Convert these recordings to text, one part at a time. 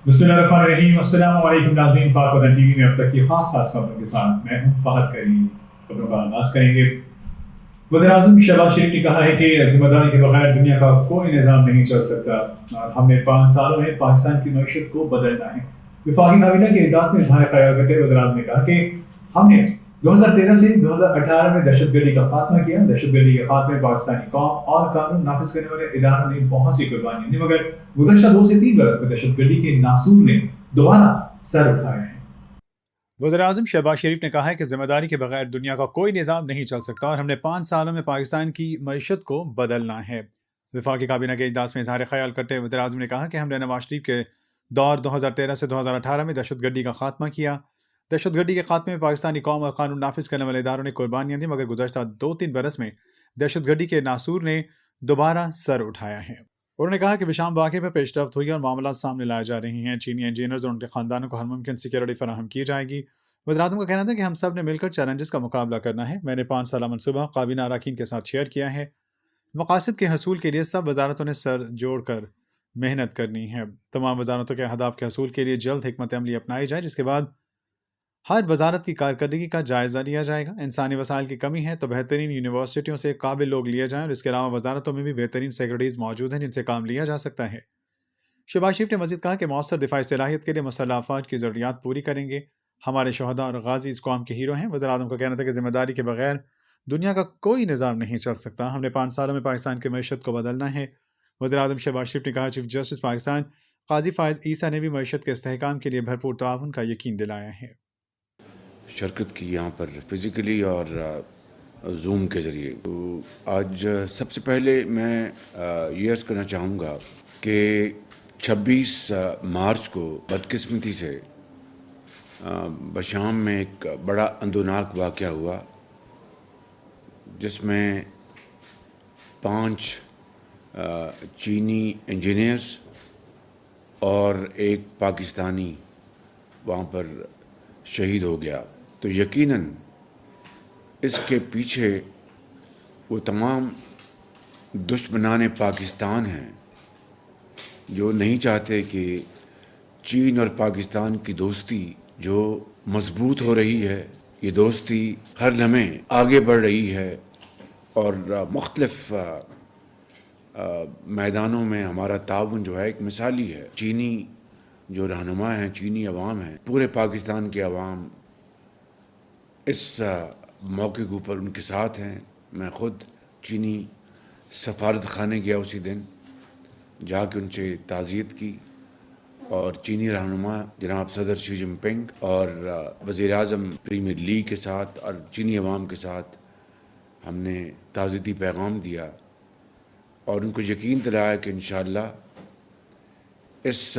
बिस्मिल्लाहिर्रहमानिर्रहीम। अस्सलामु अलैकुम नाज़रीन, पाक वतन टीवी में अब तक की खास खबरों के साथ मैं हूं फहद करीम। खबरों का आगाज करेंगे। वज़ीर-ए-आज़म शहबाज शरीफ ने कहा है कि जिम्मेदारी के बगैर दुनिया का कोई निज़ाम नहीं चल सकता और हमने 5 सालों में पाकिस्तान की मईशत को बदलना है। वफाकी काबीना के इजलास में इज़हार ख्याल करते हुए वज़ीर-ए-आज़म ने कहा कि हमने 2013 से 2018 में दहशतगर्दी का खात्मा किया। दहशतगर्दी के खात्मे में पाकिस्तानी कौम और कानून नाफिज करने वाले इदारों ने बहुत सी कुर्बानियां दी, मगर गुज़श्ता 2 से 3 बरस में दहशतगर्दी के नासूर ने दोबारा सर उठाए हैं। वज़ीर-ए-आज़म शहबाज शरीफ ने कहा है कि जिम्मेदारी के बगैर दुनिया का कोई निज़ाम नहीं चल सकता और हमने 5 सालों में पाकिस्तान की मईशत को बदलना है। वफाकी काबीना के इजलास में इज़हार ख्याल करते हुए वज़ीर-ए-आज़म ने कहा कि हमने नवाज शरीफ के दौर 2013 से 2018 में दहशतगर्दी का खात्मा किया। दहशतगर्दी के खात्मे में पाकिस्तानी कौम और कानून नाफिज करने वाले इदारों ने कुर्बानियां दी, मगर गुज़श्ता 2-3 बरस में दहशतगर्दी के नासूर ने दोबारा सर उठाया है। उन्होंने कहा कि विशाम वाक़े पर पेशरफ्त हुई और मामला सामने लाए जा रहे हैं। चीनी इंजीनियर्स और उनके खानदानों को हर मुमकिन सिक्योरिटी फराहम की जाएगी। वज़ीर-ए-आज़म का कहना था कि हम सब ने मिलकर चैलेंजेस का मुकाबला करना है। मैंने 5 साला मनसूबा काबीना अरकान के साथ शेयर किया है। मकासद के हसूल के लिए सब वजारतों ने सर जोड़कर मेहनत करनी है। तमाम वजारतों के अहदाफ के हसूल के लिए जल्द हिकमत अमली अपनाई जाए, जिसके बाद हर वजारत की कारकर्दगी का जायजा लिया जाएगा। इंसानी वसाइल की कमी है तो बेहतरीन यूनिवर्सिटियों से काबिल लोग लिए जाएं और इसके अलावा वजारतों में भी बेहतरीन सेक्रेटरीज मौजूद हैं जिनसे काम लिया जा सकता है। शहबाज शरीफ ने मजीद कहा कि मौसर दिफाई सलाहियत के लिए मुसल्लह अफवाज की ज़रूरियात पूरी करेंगे। हमारे शहदा और गाजी इस कौम के हीरो हैं। वज़ीर-ए-आज़म का कहना था कि जिम्मेदारी के बगैर दुनिया का कोई निज़ाम नहीं चल सकता। हमने 5 सालों में पाकिस्तान की मईशत को बदलना है। वज़ीर-ए-आज़म शहबाज शरीफ ने कहा चीफ जस्टिस पाकिस्तान काजी फ़ायज़ ईसा ने भी मईशत के इस्तेहकाम के लिए भरपूर ताउन का यकीन दिलाया है। शिरकत की यहाँ पर फिज़िकली और ज़ूम के ज़रिए। तो आज सबसे पहले मैं ये अर्ज़ करना चाहूँगा कि 26 मार्च को बदकिस्मती से बशाम में एक बड़ा अंदोनाक वाक़या हुआ, जिसमें 5 चीनी इंजीनियर्स और एक पाकिस्तानी वहाँ पर शहीद हो गया। तो यकीनन इसके पीछे वो तमाम दुश्मनान पाकिस्तान हैं जो नहीं चाहते कि चीन और पाकिस्तान की दोस्ती जो मजबूत हो रही है, ये दोस्ती हर लम्हे आगे बढ़ रही है और मुख्तलिफ मैदानों में हमारा ताउन जो है एक मिसाली है। चीनी जो रहनुमा हैं, चीनी अवाम हैं, पूरे पाकिस्तान के अवाम इस मौके के ऊपर उनके साथ हैं। मैं ख़ुद चीनी सफारत खाने गया उसी दिन, जाके उनसे ताज़ियत की और चीनी रहनुमा जनाब सदर शी जिनपिंग और वज़ीर-ए-आज़म प्रीमियर ली के साथ और चीनी अवाम के साथ हमने ताज़ियती पैगाम दिया और उनको यकीन दिलाया कि इंशाअल्लाह इस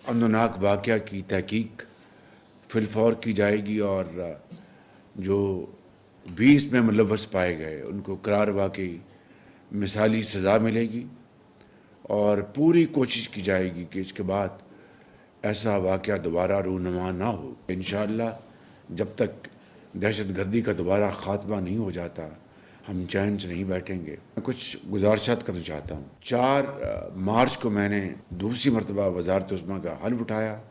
अंदोनाक वाक़या की तहकीक फिलफौर की जाएगी और जो भी इसमें मुलव्वस पाए गए उनको करार वाक़ई मिसाली सज़ा मिलेगी और पूरी कोशिश की जाएगी कि इसके बाद ऐसा वाक़या दोबारा रूनुमा ना हो। इंशाअल्लाह जब तक दहशतगर्दी का दोबारा ख़ात्मा नहीं हो जाता हम चैन से नहीं बैठेंगे। मैं कुछ गुज़ारिशात करना चाहता हूँ। 4 मार्च को मैंने दूसरी मरतबा वज़ारत उस्मा का हल्फ़ उठाया,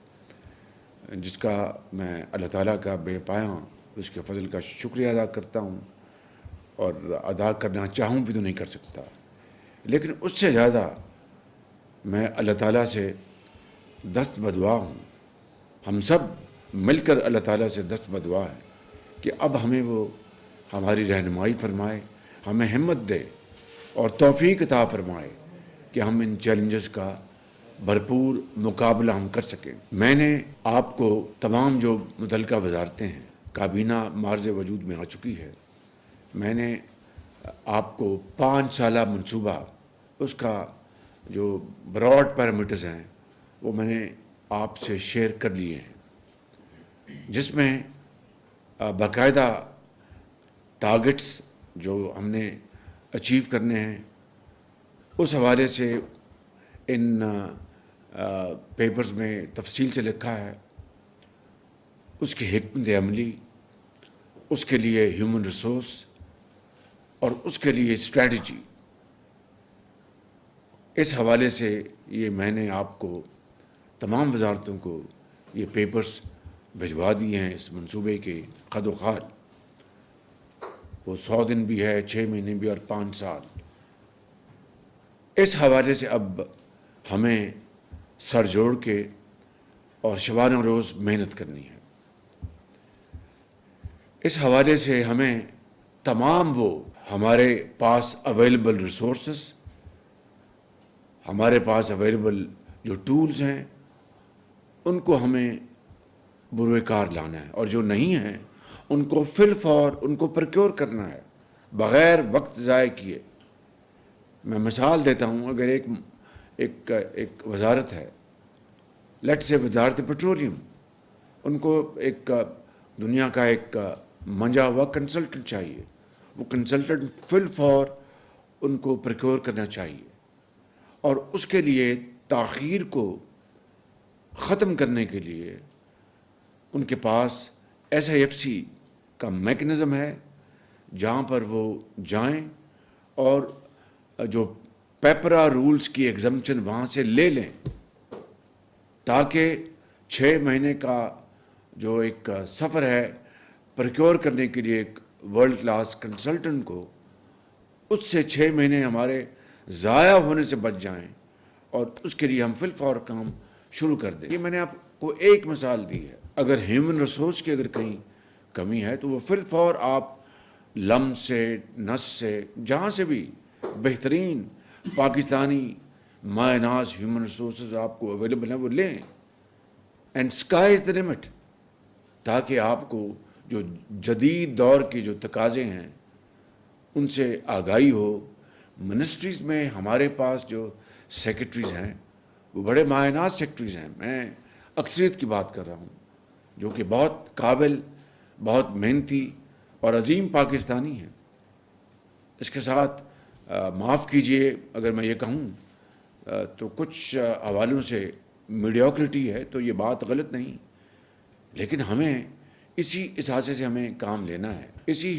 जिसका मैं अल्लाह ताला का बेपाया उसके फ़ज़ल का शुक्रिया अदा करता हूँ और अदा करना चाहूँ भी तो नहीं कर सकता। लेकिन उससे ज़्यादा मैं अल्लाह ताला से दस्त बदुआ हूँ, हम सब मिलकर अल्लाह ताला से दस्त बदुआ है कि अब हमें वो हमारी रहनुमाई फरमाए, हमें हिम्मत दे और तौफ़ीक अता फरमाए कि हम इन चैलेंजेस का भरपूर मुकाबला हम कर सकें। मैंने आपको तमाम जो मुतल्लिका वजारतें हैं, काबीना मार्ज़ वजूद में आ चुकी है, मैंने आपको 5 साला मनसूबा उसका जो ब्रॉड पैरामीटर्स हैं वो मैंने आपसे शेयर कर लिए हैं, जिसमें बाकायदा टारगेट्स जो हमने अचीव करने हैं उस हवाले से इन पेपर्स में तफसील से लिखा है। उसकी हिकमत अमली, उसके लिए ह्यूमन रिसोर्स और उसके लिए स्ट्रेटजी, इस हवाले से ये मैंने आपको تمام وزارتوں کو یہ پیپرز بھجوا دیے ہیں اس منصوبے کے خد و خال. وہ 100 دن بھی ہے، 6 مہینے بھی اور 5 سال. اس حوالے سے اب ہمیں سر جوڑ کے اور شبانہ روز محنت کرنی ہے. اس حوالے سے ہمیں تمام وہ ہمارے پاس اویلیبل ریسورسز، ہمارے پاس اویلیبل جو ٹولز ہیں، ان کو ہمیں بروئے کار لانا ہے، اور جو نہیں ہیں ان کو فی الفور ان کو پروکیور کرنا ہے بغیر وقت ضائع کیے. میں مثال دیتا ہوں. اگر ایک وزارت ہے، لیٹ سے وزارت پیٹرولیم، ان کو ایک دنیا کا ایک منجا ہوا کنسلٹنٹ چاہیے. وہ کنسلٹنٹ فی الفور ان کو پروکیور کرنا چاہیے، اور اس کے لیے تاخیر کو ختم کرنے کے لیے ان کے پاس SIFC کا میکنزم ہے جہاں پر وہ جائیں اور جو پیپرا رولز کی ایگزمپشن وہاں سے لے لیں، تاکہ 6 مہینے کا جو ایک سفر ہے پروکیور کرنے کے لیے ایک ورلڈ کلاس کنسلٹنٹ کو، اس سے 6 مہینے ہمارے ضائع ہونے سے بچ جائیں، اور اس کے لیے ہم فی الفور کام شروع کر دیں. یہ میں نے آپ کو ایک مثال دی ہے. اگر ہیومن ریسورس کی اگر کہیں کمی ہے تو وہ فی الفور آپ لم سے، نس سے، جہاں سے بھی بہترین پاکستانی مائع ناز ہیومن ریسورسز آپ کو اویلیبل ہیں وہ لیں. And sky is the limit, تاکہ آپ کو جو جدید دور کے جو تقاضے ہیں ان سے آگاہی ہو. منسٹریز میں ہمارے پاس جو سیکرٹریز ہیں وہ بڑے مائع ناز سیکرٹریز ہیں. میں اکثریت کی بات کر رہا ہوں جو کہ بہت قابل، بہت محنتی اور عظیم پاکستانی ہیں. اس کے ساتھ معاف کیجئے اگر میں یہ کہوں تو کچھ حوالوں سے میڈیوکریٹی ہے، تو یہ بات غلط نہیں، لیکن ہمیں اسی احساسے سے ہمیں کام لینا ہے. اسی